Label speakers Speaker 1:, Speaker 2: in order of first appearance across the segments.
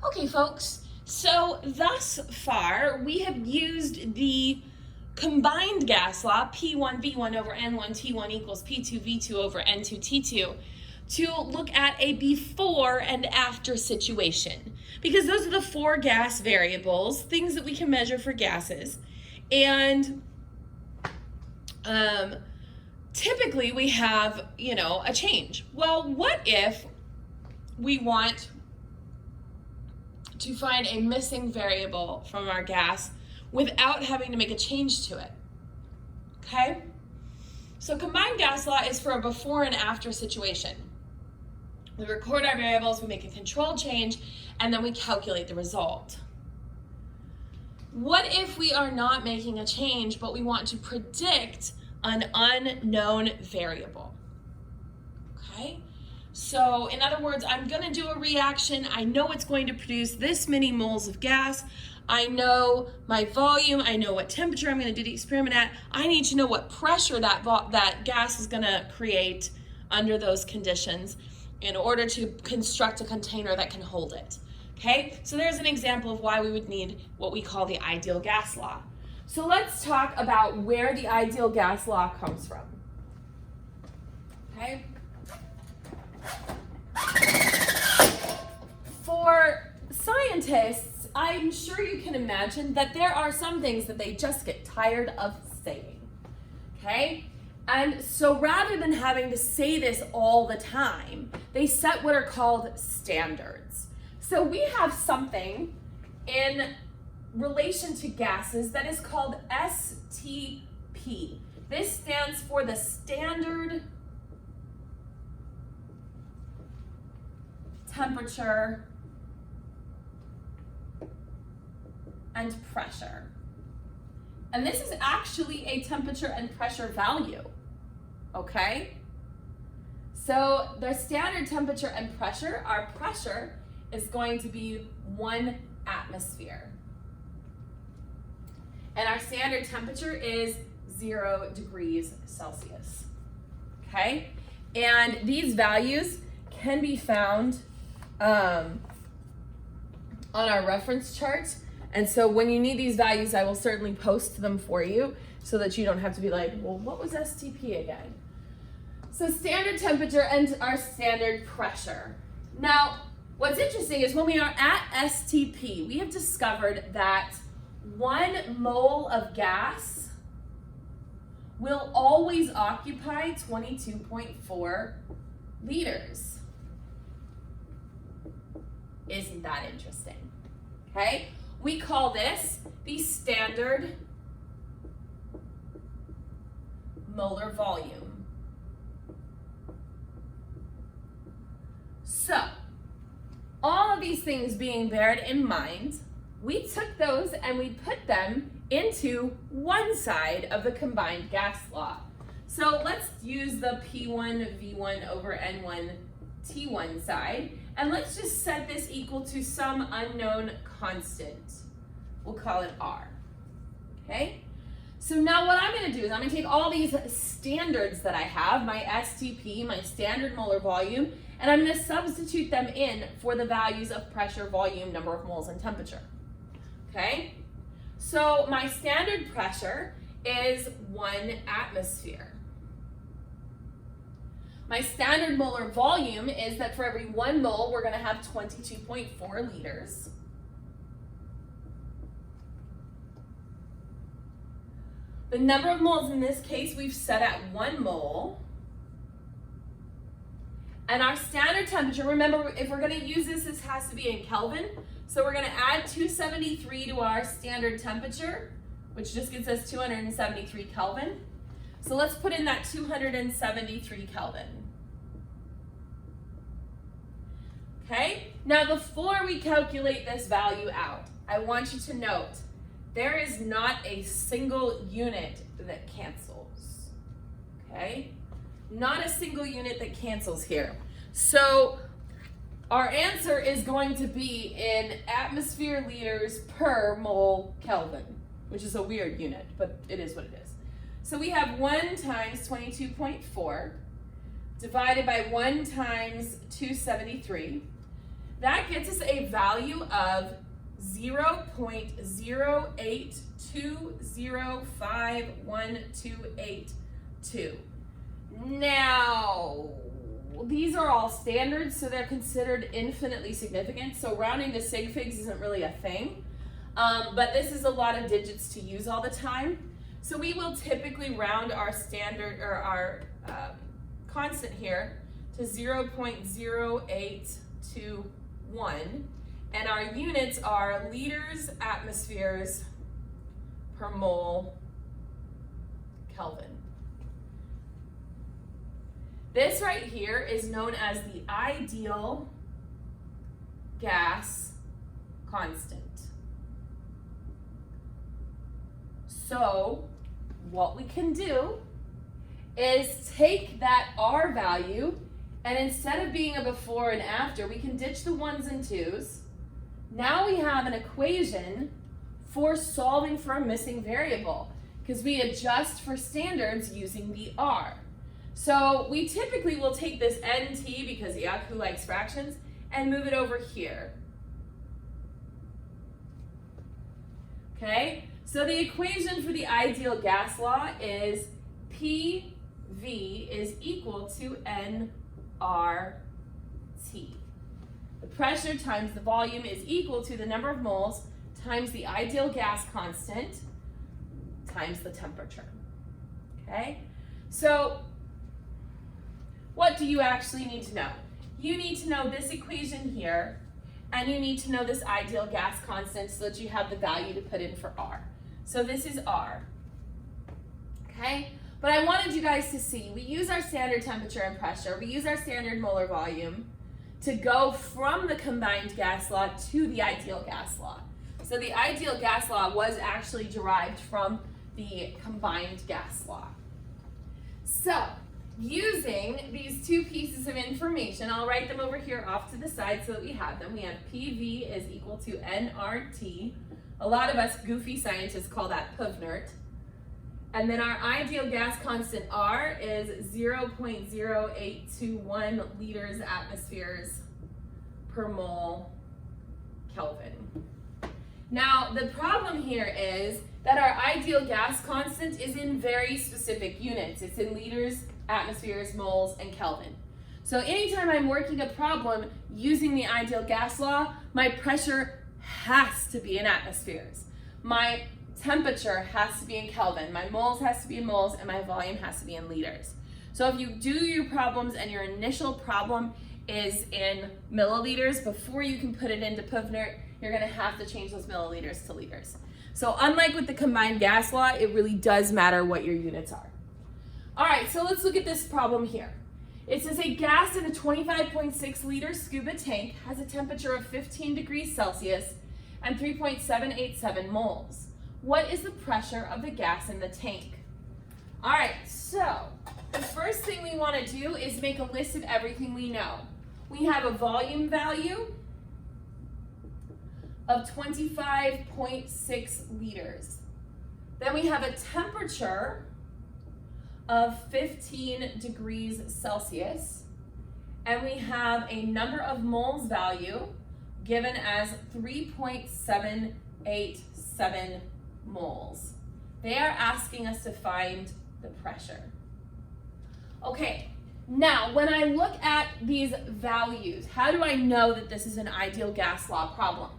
Speaker 1: Okay, folks, so thus far we have used the combined gas law, P1V1 over N1 T1 equals P2V2 over N2 T2, to look at a before and after situation. Because those are the four gas variables, things that we can measure for gases. And typically we have, a change. Well, what if we want to find a missing variable from our gas without having to make a change to it? Okay? So combined gas law is for a before and after situation. We record our variables, we make a control change, and then we calculate the result. What if we are not making a change, but we want to predict an unknown variable? Okay? So in other words, I'm going to do a reaction. I know it's going to produce this many moles of gas. I know my volume. I know what temperature I'm going to do the experiment at. I need to know what pressure that gas is going to create under those conditions in order to construct a container that can hold it. Okay, so there's an example of why we would need what we call the ideal gas law. So let's talk about where the ideal gas law comes from. Okay. For scientists, I'm sure you can imagine that there are some things that they just get tired of saying. Okay? And so rather than having to say this all the time, they set what are called standards. So we have something in relation to gases that is called STP. This stands for the standard temperature and pressure. And this is actually a temperature and pressure value, okay? So the standard temperature and pressure, our pressure is going to be 1 atmosphere. And our standard temperature is 0 degrees Celsius, okay? And these values can be found on our reference chart. And so when you need these values, I will certainly post them for you so that you don't have to be like, well, what was STP again? So standard temperature and our standard pressure. Now, what's interesting is when we are at STP, we have discovered that 1 mole of gas will always occupy 22.4 liters. Isn't that interesting? Okay, we call this the standard molar volume. So, all of these things being bared in mind, we took those and we put them into one side of the combined gas law. So let's use the P1V1 over N1 T1 side, and let's just set this equal to some unknown constant. We'll call it R, okay? So now what I'm gonna do is I'm gonna take all these standards that I have, my STP, my standard molar volume, and I'm gonna substitute them in for the values of pressure, volume, number of moles, and temperature, okay? So my standard pressure is 1 atmosphere. My standard molar volume is that for every 1 mole, we're going to have 22.4 liters. The number of moles in this case we've set at 1 mole. And our standard temperature, remember, if we're going to use this, this has to be in Kelvin. So we're going to add 273 to our standard temperature, which just gives us 273 Kelvin. So let's put in that 273 Kelvin. Okay, now before we calculate this value out, I want you to note, there is not a single unit that cancels, okay? Not a single unit that cancels here. So our answer is going to be in atmosphere liters per mole Kelvin, which is a weird unit, but it is what it is. So we have 1 times 22.4 divided by 1 times 273. that gets us a value of 0.082051282. Now, these are all standards, so they're considered infinitely significant, so rounding to sig figs isn't really a thing, but this is a lot of digits to use all the time. So we will typically round our standard, or our constant here, to 0.0821, and our units are liters, atmospheres per mole, Kelvin. This right here is known as the ideal gas constant. So what we can do is take that R value, and instead of being a before and after, we can ditch the ones and twos. Now we have an equation for solving for a missing variable, because we adjust for standards using the R. So we typically will take this NT, because yeah, who likes fractions, and move it over here. Okay, so the equation for the ideal gas law is PV is equal to nRT. The pressure times the volume is equal to the number of moles times the ideal gas constant times the temperature. Okay, so what do you actually need to know? You need to know this equation here, and you need to know this ideal gas constant so that you have the value to put in for R. So this is R, okay? But I wanted you guys to see, we use our standard temperature and pressure, we use our standard molar volume to go from the combined gas law to the ideal gas law. So the ideal gas law was actually derived from the combined gas law. So, using these two pieces of information, I'll write them over here off to the side so that we have them. We have PV is equal to nRT. A lot of us goofy scientists call that PVNRT. And then our ideal gas constant R is 0.0821 liters atmospheres per mole Kelvin. Now, the problem here is that our ideal gas constant is in very specific units. It's in liters, atmospheres, moles, and Kelvin. So anytime I'm working a problem using the ideal gas law, my pressure has to be in atmospheres. My temperature has to be in Kelvin. My moles has to be in moles, and my volume has to be in liters. So if you do your problems and your initial problem is in milliliters, before you can put it into PVNRT, you're gonna have to change those milliliters to liters. So unlike with the combined gas law, it really does matter what your units are. All right, so let's look at this problem here. It says a gas in a 25.6 liter scuba tank has a temperature of 15 degrees Celsius and 3.787 moles. What is the pressure of the gas in the tank? All right, so the first thing we want to do is make a list of everything we know. We have a volume value of 25.6 liters. Then we have a temperature of 15 degrees Celsius, and we have a number of moles value given as 3.787 moles. They are asking us to find the pressure. Okay, now when I look at these values, how do I know that this is an ideal gas law problem?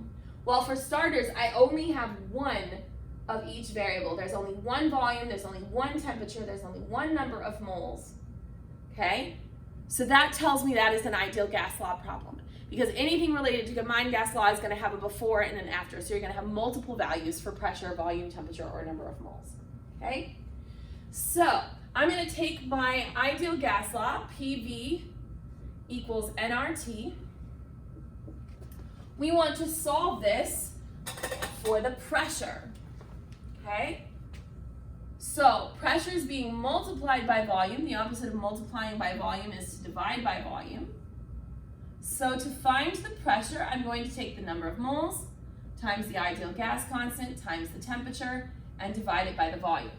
Speaker 1: Well, for starters, I only have one of each variable. There's only one volume, there's only one temperature, there's only one number of moles, okay? So that tells me that is an ideal gas law problem, because anything related to combined gas law is gonna have a before and an after, so you're gonna have multiple values for pressure, volume, temperature, or number of moles, okay? So I'm gonna take my ideal gas law, PV equals nRT. We want to solve this for the pressure. Okay, so pressure is being multiplied by volume. The opposite of multiplying by volume is to divide by volume. So to find the pressure, I'm going to take the number of moles times the ideal gas constant times the temperature and divide it by the volume.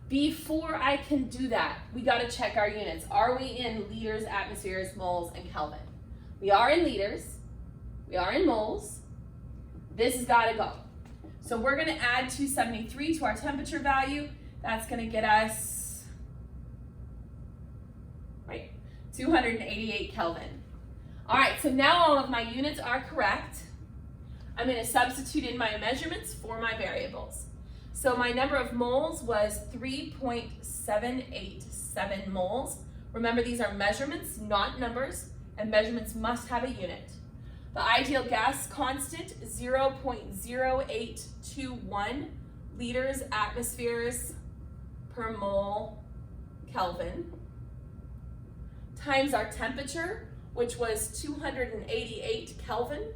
Speaker 1: Before I can do that, we got to check our units. Are we in liters, atmospheres, moles, and Kelvin? We are in liters. We are in moles. This has got to go. So we're going to add 273 to our temperature value. That's going to get us, right, 288 Kelvin. All right, so now all of my units are correct. I'm going to substitute in my measurements for my variables. So my number of moles was 3.787 moles. Remember, these are measurements, not numbers, and measurements must have a unit. The ideal gas constant, 0.0821 liters atmospheres per mole Kelvin, times our temperature, which was 288 Kelvin,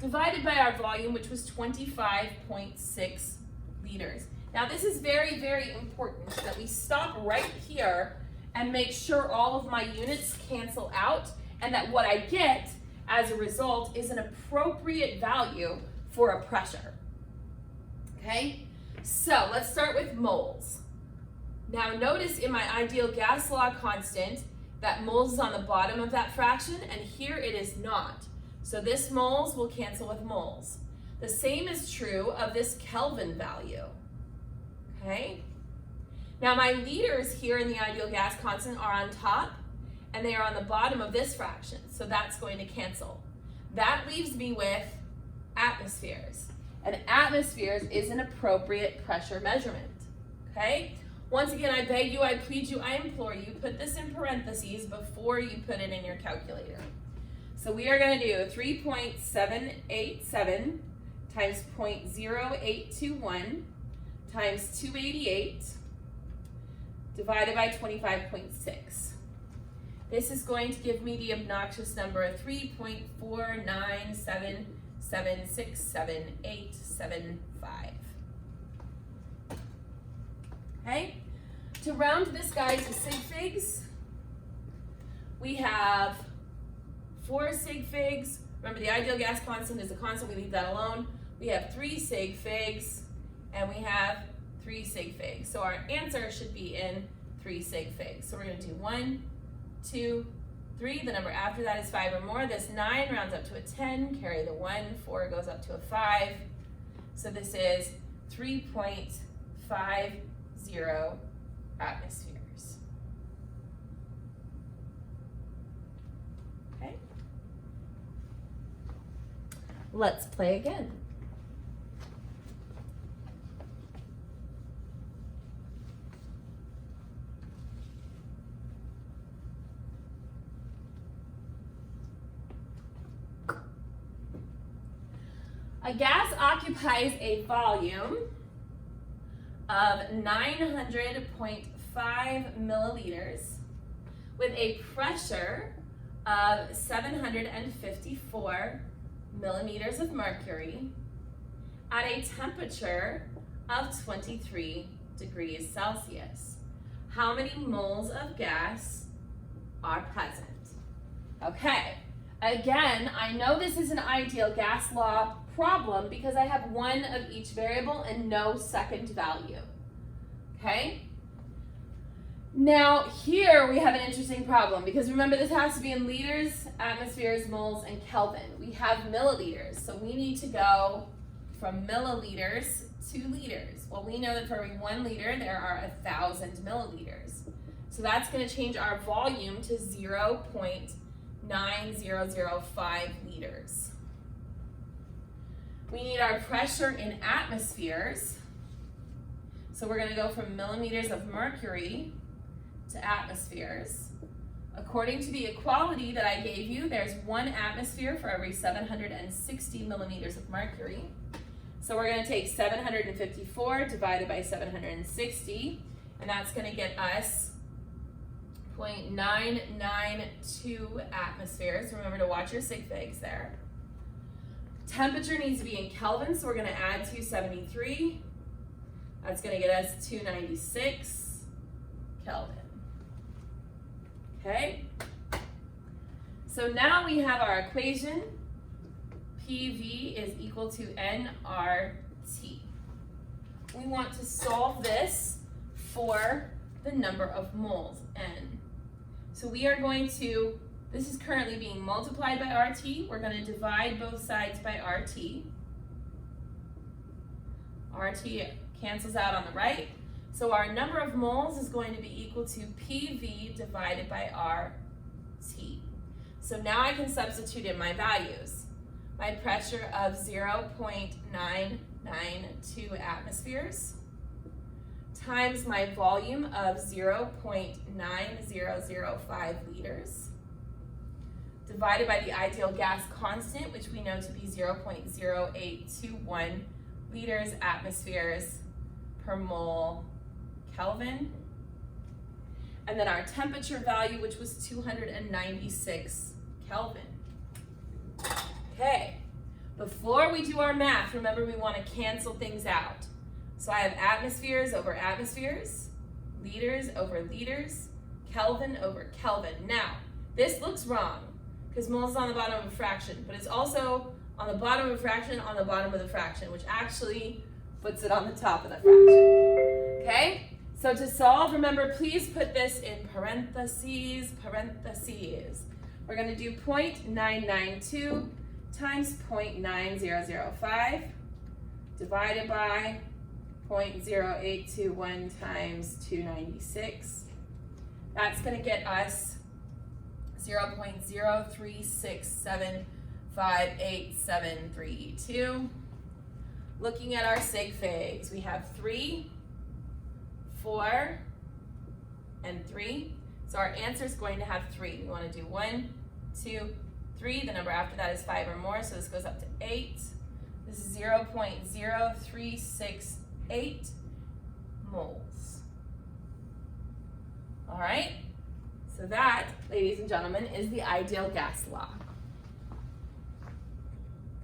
Speaker 1: divided by our volume, which was 25.6 liters. Now this is very, very important that we stop right here and make sure all of my units cancel out and that what I get as a result is an appropriate value for a pressure. Okay, so let's start with moles. Now notice in my ideal gas law constant that moles is on the bottom of that fraction, and here it is not. So this moles will cancel with moles. The same is true of this Kelvin value. Okay? Now my liters here in the ideal gas constant are on top, and they are on the bottom of this fraction, so that's going to cancel. That leaves me with atmospheres, and atmospheres is an appropriate pressure measurement. Okay? Once again, I beg you, I plead you, I implore you, put this in parentheses before you put it in your calculator. So we are going to do 3.787 times 0.0821 times 288 divided by 25.6. This is going to give me the obnoxious number of 3.497767875. Okay? To round this guy to sig figs, we have 4 sig figs. Remember, the ideal gas constant is a constant, we leave that alone. We have 3 sig figs, and we have 3 sig figs. So our answer should be in 3 sig figs. So we're going to do 1, 2, 3. The number after that is 5 or more. This 9 rounds up to a 10. Carry the 1. 4 goes up to a 5. So this is 3.50 atmospheres. Okay. Let's play again. A gas occupies a volume of 900.5 milliliters with a pressure of 754 millimeters of mercury at a temperature of 23 degrees Celsius. How many moles of gas are present? Okay, again, I know this is an ideal gas law problem because I have one of each variable and no second value. Okay? Now here we have an interesting problem because remember this has to be in liters, atmospheres, moles, and Kelvin. We have milliliters, so we need to go from milliliters to liters. Well, we know that for every 1 liter there are 1,000 milliliters. So that's going to change our volume to 0.9005 liters. We need our pressure in atmospheres. So we're going to go from millimeters of mercury to atmospheres. According to the equality that I gave you, there's 1 atmosphere for every 760 millimeters of mercury. So we're going to take 754 divided by 760, and that's going to get us 0.992 atmospheres. Remember to watch your sig figs there. Temperature needs to be in Kelvin, so we're going to add 273. That's going to get us 296 Kelvin. Okay? So now we have our equation. PV is equal to nRT. We want to solve this for the number of moles, N. So we are going to This is currently being multiplied by RT. We're going to divide both sides by RT. RT cancels out on the right. So our number of moles is going to be equal to PV divided by RT. So now I can substitute in my values. My pressure of 0.992 atmospheres times my volume of 0.9005 liters divided by the ideal gas constant, which we know to be 0.0821 liters atmospheres per mole Kelvin. And then our temperature value, which was 296 Kelvin. Okay, before we do our math, remember we want to cancel things out. So I have atmospheres over atmospheres, liters over liters, Kelvin over Kelvin. Now, this looks wrong because moles is on the bottom of a fraction, but it's also on the bottom of a fraction on the bottom of the fraction, which actually puts it on the top of the fraction. Okay? So to solve, remember, please put this in parentheses. We're going to do 0.992 times 0.9005 divided by 0.0821 times 296. That's going to get us 0.036758732. Looking at our sig figs, we have 3, 4, and 3. So our answer is going to have 3. We want to do 1, 2, 3. The number after that is 5 or more, so this goes up to 8. This is 0.0368 moles. All right, so that, ladies and gentlemen, is the ideal gas law.